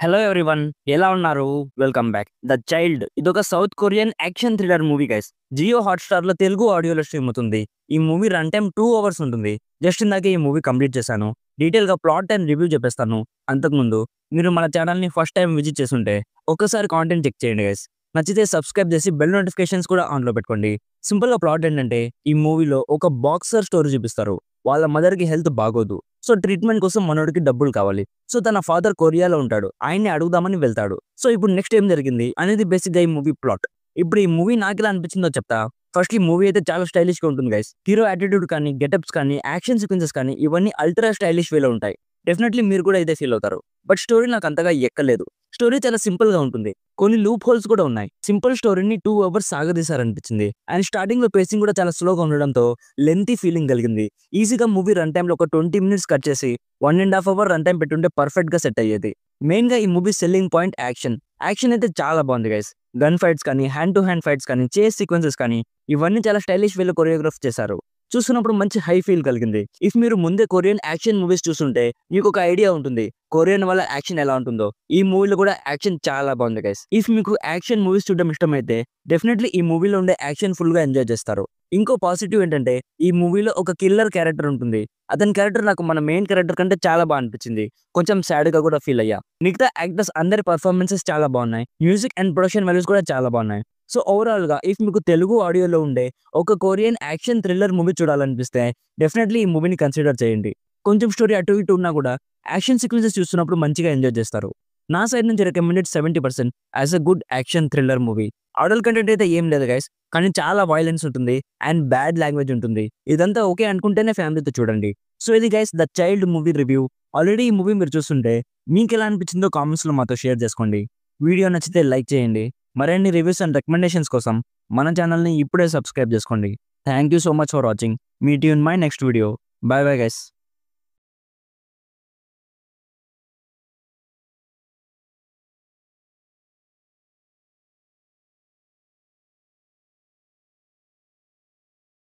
Hello everyone, ఎలా ఉన్నారు? Welcome back. The child ఇదొక south korean action thriller movie guys. Jio Hotstar లో తెలుగు ఆడియోలో స్ట్రీమ్ అవుతుంది. ఈ మూవీ రన్ టైమ్ 2 అవర్స్ ఉంటుంది. జస్ట్ ఇందాకే ఈ మూవీ కంప్లీట్ చేశాను. డీటెయిల్ గా ప్లాట్ అండ్ రివ్యూ చెప్పేస్తాను. అంతకుముందు మీరు మన ఛానల్ ని ఫస్ట్ టైం విజిట్ చేసుంటే ఒక్కసారి కాంటెంట్ చెక్ చేయండి గైస్. నచ్చితే సబ్స్క్రైబ్ చేసి బెల్ నోటిఫికేషన్స్ కూడా ఆన్ లో పెట్టుకోండి. సింపుల్ గా ప్లాట్ ఏంటంటే, ఈ మూవీలో ఒక బాక్సర్ స్టోరీ చూపిస్తారు. వాళ్ళ మదర్ కి హెల్త్ బాగోదు. సో ట్రీట్మెంట్ కోసం మనోడికి డబ్బులు కావాలి. సో తన ఫాదర్ కొరియాలో ఉంటాడు. ఆయన్ని అడుగుదామని వెళ్తాడు. సో ఇప్పుడు నెక్స్ట్ ఏం జరిగింది అనేది బేసిక్ గా ఈ మూవీ ప్లాట్. ఇప్పుడు ఈ మూవీ నాకెలా అనిపించిందో చెప్తా. ఫస్ట్ ఈ మూవీ అయితే చాలా స్టైలిష్ గా ఉంటుంది గైస్. హీరో యాటిట్యూడ్ కానీ, గెటప్స్ కానీ, యాక్షన్ సీక్వెన్సెస్ కానీ ఇవన్నీ అల్ట్రా స్టైలిష్ వేలో ఉంటాయి. డెఫినెట్లీ మీరు కూడా ఇదే ఫీల్ అవుతారు. బట్ స్టోరీ నాకు అంతగా ఎక్కలేదు. స్టోరీ చాలా సింపుల్ గా ఉంటుంది. కొన్ని లూప్ హోల్స్ కూడా ఉన్నాయి. సింపుల్ స్టోరీని 2 అవర్స్ సాగదీశారనిపించింది. అండ్ స్టార్టింగ్ లో పేసింగ్ కూడా చాలా స్లోగా ఉండడంతో లెంతీ ఫీలింగ్ కలిగింది. ఈజీగా మూవీ రన్ టైమ్ లో ఒక 20 మినిట్స్ కట్ చేసి 1.5 అవర్ రన్ టైం పెట్టుంటే పర్ఫెక్ట్ గా సెట్ అయ్యేది. మెయిన్ గా ఈ movie selling point action. Action అయితే చాలా బాగుంది గైస్. గన్ ఫైట్స్ కానీ, హ్యాండ్ టు హ్యాండ్ ఫైట్స్ కానీ, చేస్ సీక్వెన్సెస్ కానీ ఇవన్నీ చాలా స్టైలిష్ వేలో కొరియోగ్రాఫ్ చేశారు. చూస్తున్నప్పుడు మంచి హై ఫీల్ కలిగింది. ఇఫ్ మీరు ముందే కొరియన్ యాక్షన్ మూవీస్ చూస్తుంటే మీకు ఒక ఐడియా ఉంటుంది కొరియన్ వాళ్ళ యాక్షన్ ఎలా ఉంటుందో. ఈ మూవీలో కూడా యాక్షన్ చాలా బాగుంది గైస్. ఇఫ్ మీకు యాక్షన్ మూవీస్ చూడడం ఇష్టమైతే డెఫినెట్లీ ఈ మూవీలో ఉండే యాక్షన్ ఫుల్ గా ఎంజాయ్ చేస్తారు. ఇంకో పాజిటివ్ ఏంటంటే, ఈ మూవీలో ఒక కిల్లర్ క్యారెక్టర్ ఉంటుంది. అతని క్యారెక్టర్ నాకు మన మెయిన్ క్యారెక్టర్ కంటే చాలా బాగా అనిపించింది. కొంచెం సాడ్ గా కూడా ఫీల్ అయ్యా. మిగతా యాక్టర్స్ అందరి పర్ఫార్మెన్సెస్ చాలా బాగున్నాయి. మ్యూజిక్ అండ్ ప్రొడక్షన్ వాల్యూస్ కూడా చాలా బాగున్నాయి. సో ఓవరాల్ గా ఇఫ్ మీకు తెలుగు ఆడియోలో ఉండే ఒక కొరియన్ యాక్షన్ థ్రిల్లర్ మూవీ చూడాలనిపిస్తే డెఫినెట్లీ ఈ మూవీని కన్సిడర్ చేయండి. కొంచెం స్టోరీ అటు ఇటు ఉన్నా కూడా యాక్షన్ సీక్వెన్సెస్ చూస్తున్నప్పుడు మంచిగా ఎంజాయ్ చేస్తారు. నా సైడ్ నుంచి recommended 70% as a good action thriller movie. Adult content అయితే ఏం లేదు గైస్, కానీ చాలా వైలెన్స్ ఉంటుంది అండ్ బ్యాడ్ లాంగ్వేజ్ ఉంటుంది. ఇదంతా ఓకే అనుకుంటేనే ఫ్యామిలీతో చూడండి. సో ఇది guys the child movie review. Already ఈ మూవీ మీరు చూస్తుంటే మీకు ఎలా అనిపించిందో కామెంట్స్ లో మాతో షేర్ చేసుకోండి. వీడియో నచ్చితే లైక్ చేయండి. మరిన్ని రివ్యూస్ అండ్ రికమెండేషన్స్ కోసం మన ఛానల్ని ఇప్పుడే సబ్స్క్రైబ్ చేసుకోండి. Thank you so much for watching. Meet you in my next video. By bye guys.